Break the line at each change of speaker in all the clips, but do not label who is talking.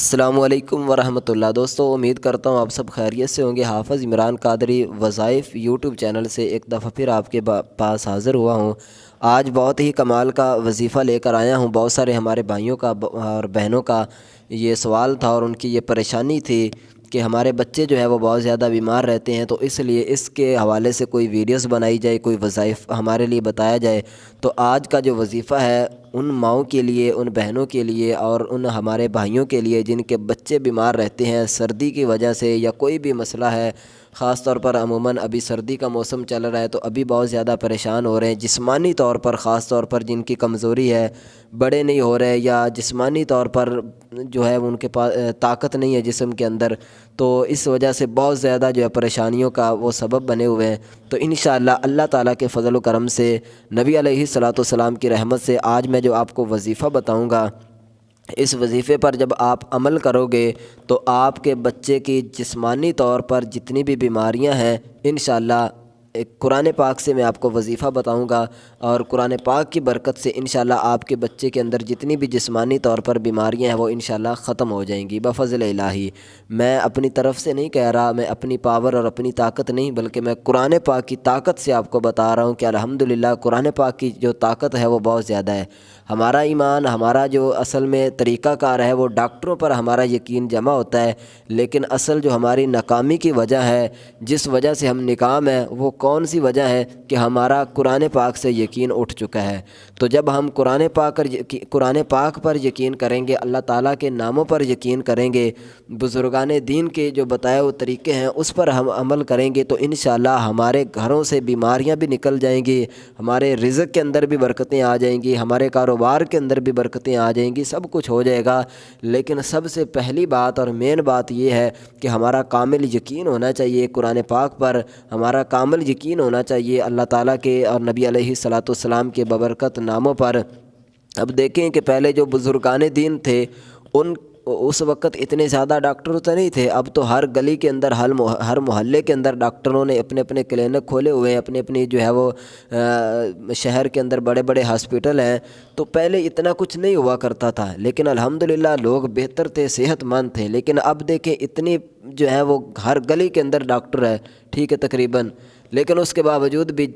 السلام علیکم ورحمۃ اللہ دوستو، امید کرتا ہوں آپ سب خیریت سے ہوں گے۔ حافظ عمران قادری وظائف یوٹیوب چینل سے ایک دفعہ پھر آپ کے پاس حاضر ہوا ہوں۔ آج بہت ہی کمال کا وظیفہ لے کر آیا ہوں۔ بہت سارے ہمارے بھائیوں کا اور بہنوں کا یہ سوال تھا اور ان کی یہ پریشانی تھی کہ ہمارے بچے جو ہے وہ بہت زیادہ بیمار رہتے ہیں، تو اس لیے اس کے حوالے سے کوئی ویڈیوز بنائی جائے، کوئی وظائف ہمارے لیے بتایا جائے۔ تو آج کا جو وظیفہ ہے ان ماؤں کے لیے، ان بہنوں کے لیے اور ان ہمارے بھائیوں کے لیے جن کے بچے بیمار رہتے ہیں سردی کی وجہ سے یا کوئی بھی مسئلہ ہے، خاص طور پر عموماً ابھی سردی کا موسم چل رہا ہے تو ابھی بہت زیادہ پریشان ہو رہے ہیں جسمانی طور پر، خاص طور پر جن کی کمزوری ہے، بڑے نہیں ہو رہے یا جسمانی طور پر جو ہے ان کے پاس طاقت نہیں ہے جسم کے اندر، تو اس وجہ سے بہت زیادہ جو ہے پریشانیوں کا وہ سبب بنے ہوئے ہیں۔ تو انشاءاللہ اللہ تعالیٰ کے فضل و کرم سے، نبی علیہ الصلاۃ والسلام کی رحمت سے آج میں جو آپ کو وظیفہ بتاؤں گا، اس وظیفے پر جب آپ عمل کرو گے تو آپ کے بچے کی جسمانی طور پر جتنی بھی بیماریاں ہیں انشاءاللہ ایک قرآن پاک سے میں آپ کو وظیفہ بتاؤں گا، اور قرآن پاک کی برکت سے انشاءاللہ آپ کے بچے کے اندر جتنی بھی جسمانی طور پر بیماریاں ہیں وہ انشاءاللہ ختم ہو جائیں گی بفضل الہی۔ میں اپنی طرف سے نہیں کہہ رہا، میں اپنی پاور اور اپنی طاقت نہیں، بلکہ میں قرآن پاک کی طاقت سے آپ کو بتا رہا ہوں کہ الحمدللہ قرآن پاک کی جو طاقت ہے وہ بہت زیادہ ہے۔ ہمارا ایمان، ہمارا جو اصل میں طریقہ کار ہے وہ ڈاکٹروں پر ہمارا یقین جمع ہوتا ہے، لیکن اصل جو ہماری ناکامی کی وجہ ہے، جس وجہ سے ہم ناکام ہیں، وہ کون سی وجہ ہے کہ ہمارا قرآن پاک سے یقین اٹھ چکا ہے۔ تو جب ہم قرآن پاک پر یقین کریں گے، اللہ تعالیٰ کے ناموں پر یقین کریں گے، بزرگان دین کے جو بتائے ہوئے طریقے ہیں اس پر ہم عمل کریں گے تو انشاءاللہ ہمارے گھروں سے بیماریاں بھی نکل جائیں گی، ہمارے رزق کے اندر بھی برکتیں آ جائیں گی، ہمارے کاروبار کے اندر بھی برکتیں آ جائیں گی، سب کچھ ہو جائے گا۔ لیکن سب سے پہلی بات اور مین بات یہ ہے کہ ہمارا کامل یقین ہونا چاہیے قرآن پاک پر، ہمارا کامل یقین ہونا چاہیے اللہ تعالیٰ کے اور نبی علیہ الصلاۃ والسلام کے ببرکت ناموں پر۔ اب دیکھیں کہ پہلے جو بزرگان دین تھے ان اس وقت اتنے زیادہ ڈاکٹر تو نہیں تھے، اب تو ہر گلی کے اندر، ہر محلے کے اندر ڈاکٹروں نے اپنے اپنے کلینک کھولے ہوئے ہیں، اپنی جو ہے وہ شہر کے اندر بڑے بڑے ہاسپٹل ہیں۔ تو پہلے اتنا کچھ نہیں ہوا کرتا تھا، لیکن الحمدللہ لوگ بہتر تھے، صحت مند تھے، لیکن اب دیکھیں اتنی جو ہے وہ ہر گلی کے اندر ڈاکٹر ہے، ٹھیک ہے تقریباً، لیکن اس کے باوجود بھی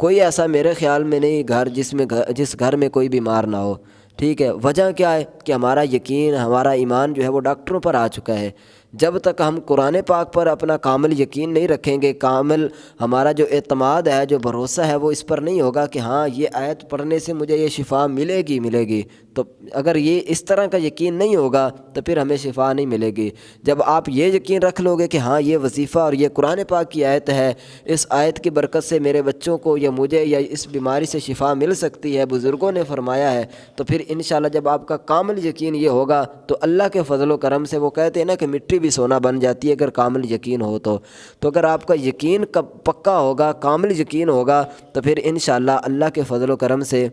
کوئی ایسا میرے خیال میں نہیں گھر جس گھر میں کوئی بیمار نہ ہو، ٹھیک ہے۔ وجہ کیا ہے کہ ہمارا یقین، ہمارا ایمان جو ہے وہ ڈاکٹروں پر آ چکا ہے۔ جب تک ہم قرآن پاک پر اپنا کامل یقین نہیں رکھیں گے، کامل ہمارا جو اعتماد ہے، جو بھروسہ ہے وہ اس پر نہیں ہوگا کہ ہاں یہ آیت پڑھنے سے مجھے یہ شفا ملے گی، تو اگر یہ اس طرح کا یقین نہیں ہوگا تو پھر ہمیں شفا نہیں ملے گی۔ جب آپ یہ یقین رکھ لو گے کہ ہاں یہ وظیفہ اور یہ قرآن پاک کی آیت ہے، اس آیت کی برکت سے میرے بچوں کو یا مجھے یا اس بیماری سے شفا مل سکتی ہے، بزرگوں نے فرمایا ہے، تو پھر انشاءاللہ جب آپ کا کامل یقین یہ ہوگا تو اللہ کے فضل و کرم سے، وہ کہتے ہیں نا کہ مٹی بھی سونا بن جاتی ہے اگر کامل یقین ہو تو اگر آپ کا یقین پکا ہوگا، کامل یقین ہوگا، تو پھر انشاءاللہ اللہ کے فضل و کرم سے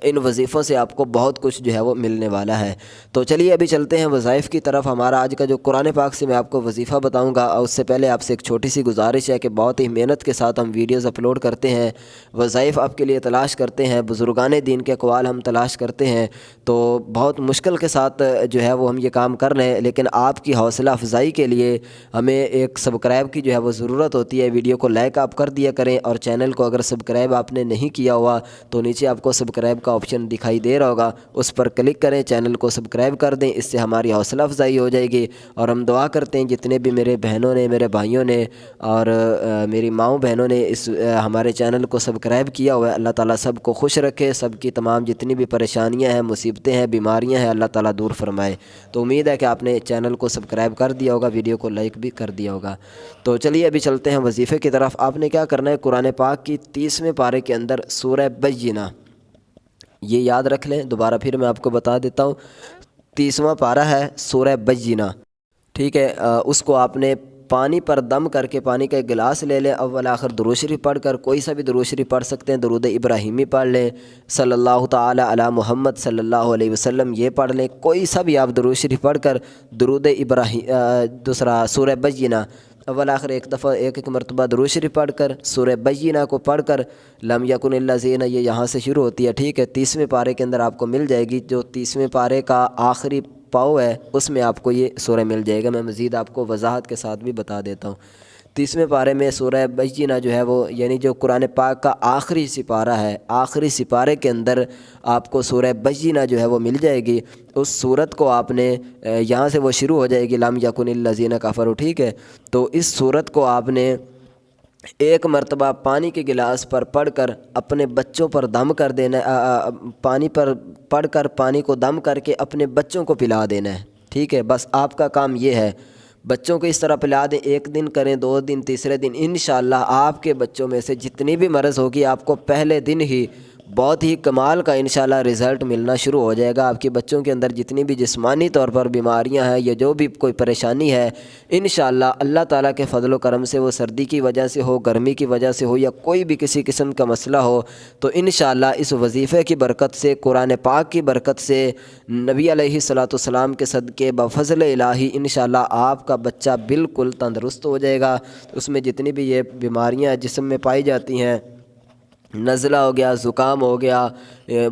ان وظیفوں سے آپ کو بہت کچھ جو ہے وہ ملنے والا ہے۔ تو چلیے ابھی چلتے ہیں وظائف کی طرف۔ ہمارا آج کا جو قرآن پاک سے میں آپ کو وظیفہ بتاؤں گا، اور اس سے پہلے آپ سے ایک چھوٹی سی گزارش ہے کہ بہت ہی محنت کے ساتھ ہم ویڈیوز اپلوڈ کرتے ہیں، وظائف آپ کے لیے تلاش کرتے ہیں، بزرگان دین کے اقوال ہم تلاش کرتے ہیں، تو بہت مشکل کے ساتھ جو ہے وہ ہم یہ کام کر رہے ہیں، لیکن آپ کی حوصلہ افزائی کے لیے ہمیں ایک سبسکرائب کی جو ہے وہ ضرورت ہوتی ہے۔ ویڈیو کو لائک آپ کر دیا کریں، اور چینل کو اگر سبسکرائب آپ نے نہیں کیا ہوا تو نیچے آپ کو سبسکرائب کا آپشن دکھائی دے رہا ہوگا، اس پر کلک کریں، چینل کو سبسکرائب کر دیں، اس سے ہماری حوصلہ افزائی ہو جائے گی۔ اور ہم دعا کرتے ہیں جتنے بھی میرے بہنوں نے، میرے بھائیوں نے اور میری ماؤں بہنوں نے اس ہمارے چینل کو سبسکرائب کیا ہوا ہے، اللہ تعالیٰ سب کو خوش رکھے، سب کی تمام جتنی بھی پریشانیاں ہیں، مصیبتیں ہیں، بیماریاں ہیں، اللہ تعالیٰ دور فرمائے۔ تو امید ہے کہ آپ نے چینل کو سبسکرائب کر دیا ہوگا، ویڈیو کو لائک بھی کر دیا ہوگا۔ تو چلیے ابھی چلتے ہیں وظیفے کی طرف۔ آپ نے کیا کرنا ہے، قرآن پاک کی 30ویں پارے کے اندر سورہ بینہ، یہ یاد رکھ لیں، دوبارہ پھر میں آپ کو بتا دیتا ہوں، 30واں پارہ ہے سورہ بینہ، ٹھیک ہے۔ اس کو آپ نے پانی پر دم کر کے، پانی کا ایک گلاس لے لیں، اول آخر درود شریف پڑھ کر، کوئی سا بھی درود شریف پڑھ سکتے ہیں، درود ابراہیمی پڑھ لیں، صلی اللہ تعالی علی محمد صلی اللہ علیہ وسلم یہ پڑھ لیں، کوئی سا بھی آپ درود شریف پڑھ کر درود دوسرا سورہ بینہ اول آخر ایک دفعہ ایک مرتبہ درود شریف پڑھ کر سورہ بینہ کو پڑھ کر، لم یکن الذین، یہ یہاں سے شروع ہوتی ہے، ٹھیک ہے، 30ویں پارے کے اندر آپ کو مل جائے گی، جو 30ویں پارے کا آخری پاؤ ہے اس میں آپ کو یہ سورہ مل جائے گا۔ میں مزید آپ کو وضاحت کے ساتھ بھی بتا دیتا ہوں۔ 30ویں پارے میں سورہ بینہ جو ہے وہ یعنی جو قرآن پاک کا آخری سپارہ ہے، آخری سپارے کے اندر آپ کو سورہ بینہ جو ہے وہ مل جائے گی۔ اس سورت کو آپ نے یہاں سے وہ شروع ہو جائے گی لم یکن الذین کفروا، ٹھیک ہے؟ تو اس سورت کو آپ نے ایک مرتبہ پانی کے گلاس پر پڑھ کر اپنے بچوں پر دم کر دینا، پانی پر پڑھ کر پانی کو دم کر کے اپنے بچوں کو پلا دینا ہے، ٹھیک ہے؟ بس آپ کا کام یہ ہے، بچوں کو اس طرح پلا دیں، 1 دن کریں، 2 دن، تیسرے دن انشاءاللہ آپ کے بچوں میں سے جتنی بھی مرض ہوگی آپ کو پہلے دن ہی بہت ہی کمال کا انشاءاللہ رزلٹ ملنا شروع ہو جائے گا۔ آپ کے بچوں کے اندر جتنی بھی جسمانی طور پر بیماریاں ہیں یا جو بھی کوئی پریشانی ہے انشاءاللہ اللہ تعالیٰ کے فضل و کرم سے، وہ سردی کی وجہ سے ہو، گرمی کی وجہ سے ہو، یا کوئی بھی کسی قسم کا مسئلہ ہو، تو انشاءاللہ اس وظیفے کی برکت سے، قرآن پاک کی برکت سے، نبی علیہ الصلوۃ والسلام کے صدقے بفضل الہی انشاءاللہ آپ کا بچہ بالکل تندرست ہو جائے گا۔ اس میں جتنی بھی یہ بیماریاں جسم میں پائی جاتی ہیں، نزلہ ہو گیا، زکام ہو گیا،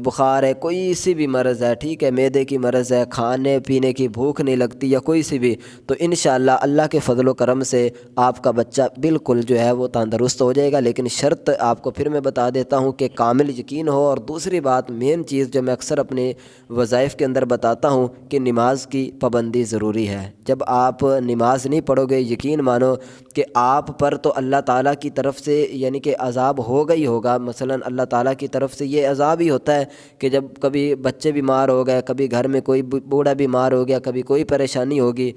بخار ہے، کوئی سی بھی مرض ہے، ٹھیک ہے، معدے کی مرض ہے، کھانے پینے کی بھوک نہیں لگتی یا کوئی سی بھی، تو انشاءاللہ اللہ کے فضل و کرم سے آپ کا بچہ بالکل جو ہے وہ تندرست ہو جائے گا۔ لیکن شرط آپ کو پھر میں بتا دیتا ہوں کہ کامل یقین ہو، اور دوسری بات مین چیز جو میں اکثر اپنے وظائف کے اندر بتاتا ہوں کہ نماز کی پابندی ضروری ہے۔ جب آپ نماز نہیں پڑھو گے، یقین مانو کہ آپ پر تو اللہ تعالیٰ کی طرف سے یعنی کہ عذاب ہوگا ہی ہوگا۔ مثلا اللہ تعالیٰ کی طرف سے یہ عذاب ہی ہوتا ہے کہ جب کبھی بچے بیمار ہو گئے، کبھی گھر میں کوئی بوڑھا بیمار ہو گیا، کبھی کوئی پریشانی ہوگی،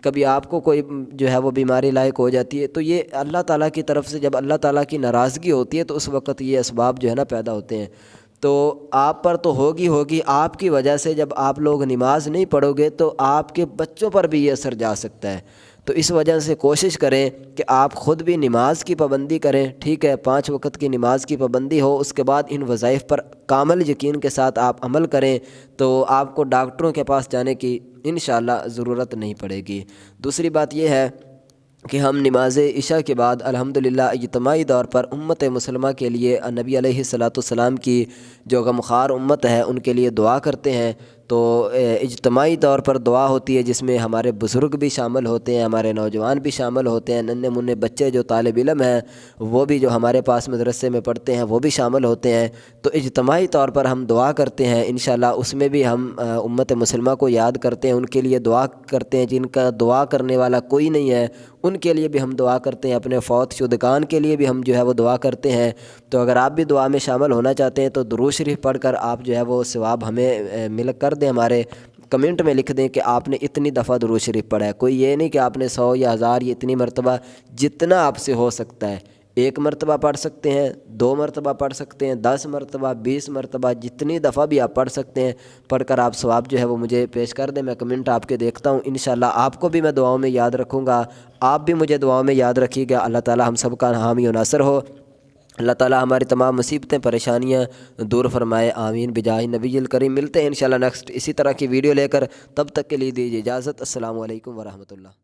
کبھی آپ کو کوئی جو ہے وہ بیماری لاحق ہو جاتی ہے، تو یہ اللہ تعالیٰ کی طرف سے جب اللہ تعالیٰ کی ناراضگی ہوتی ہے تو اس وقت یہ اسباب جو ہے نا پیدا ہوتے ہیں۔ تو آپ پر تو ہوگی، آپ کی وجہ سے جب آپ لوگ نماز نہیں پڑھو گے تو آپ کے بچوں پر بھی یہ اثر جا سکتا ہے۔ تو اس وجہ سے کوشش کریں کہ آپ خود بھی نماز کی پابندی کریں، ٹھیک ہے؟ 5 وقت کی نماز کی پابندی ہو، اس کے بعد ان وظائف پر کامل یقین کے ساتھ آپ عمل کریں تو آپ کو ڈاکٹروں کے پاس جانے کی انشاءاللہ ضرورت نہیں پڑے گی۔ دوسری بات یہ ہے کہ ہم نماز عشاء کے بعد الحمدللہ اجتماعی طور پر امت مسلمہ کے لیے نبی علیہ الصلوۃ والسلام کی جو غمخوار امت ہے ان کے لیے دعا کرتے ہیں۔ تو اجتماعی طور پر دعا ہوتی ہے جس میں ہمارے بزرگ بھی شامل ہوتے ہیں، ہمارے نوجوان بھی شامل ہوتے ہیں، ننھے منھے بچے جو طالب علم ہیں وہ بھی جو ہمارے پاس مدرسے میں پڑھتے ہیں وہ بھی شامل ہوتے ہیں۔ تو اجتماعی طور پر ہم دعا کرتے ہیں انشاءاللہ، اس میں بھی ہم امت مسلمہ کو یاد کرتے ہیں، ان کے لیے دعا کرتے ہیں، جن کا دعا کرنے والا کوئی نہیں ہے ان کے لیے بھی ہم دعا کرتے ہیں، اپنے فوت شدگان کے لیے بھی ہم جو ہے وہ دعا کرتے ہیں۔ تو اگر آپ بھی دعا میں شامل ہونا چاہتے ہیں تو درود شریف پڑھ کر آپ جو ہے وہ ثواب ہمیں مل کر دیں، ہمارے کمنٹ میں لکھ دیں کہ آپ نے اتنی دفعہ درود شریف پڑھا ہے۔ کوئی یہ نہیں کہ آپ نے 100 یا 1000 یا اتنی مرتبہ، جتنا آپ سے ہو سکتا ہے، 1 مرتبہ پڑھ سکتے ہیں، 2 مرتبہ پڑھ سکتے ہیں، 10 مرتبہ، 20 مرتبہ، جتنی دفعہ بھی آپ پڑھ سکتے ہیں پڑھ کر آپ ثواب جو ہے وہ مجھے پیش کر دیں۔ میں کمنٹ آپ کے دیکھتا ہوں، انشاءاللہ آپ کو بھی میں دعاؤں میں یاد رکھوں گا، آپ بھی مجھے دعاؤں میں یاد رکھیے گا۔ اللہ تعالی ہم سب کا حامی و ناصر ہو، اللہ تعالی ہماری تمام مصیبتیں پریشانیاں دور فرمائے، آمین بجاہ نبی الکریم۔ ملتے ہیں انشاءاللہ نیکسٹ اسی طرح کی ویڈیو لے کر، تب تک کے لیے دیجیے اجازت۔ السلام علیکم ورحمۃ اللہ۔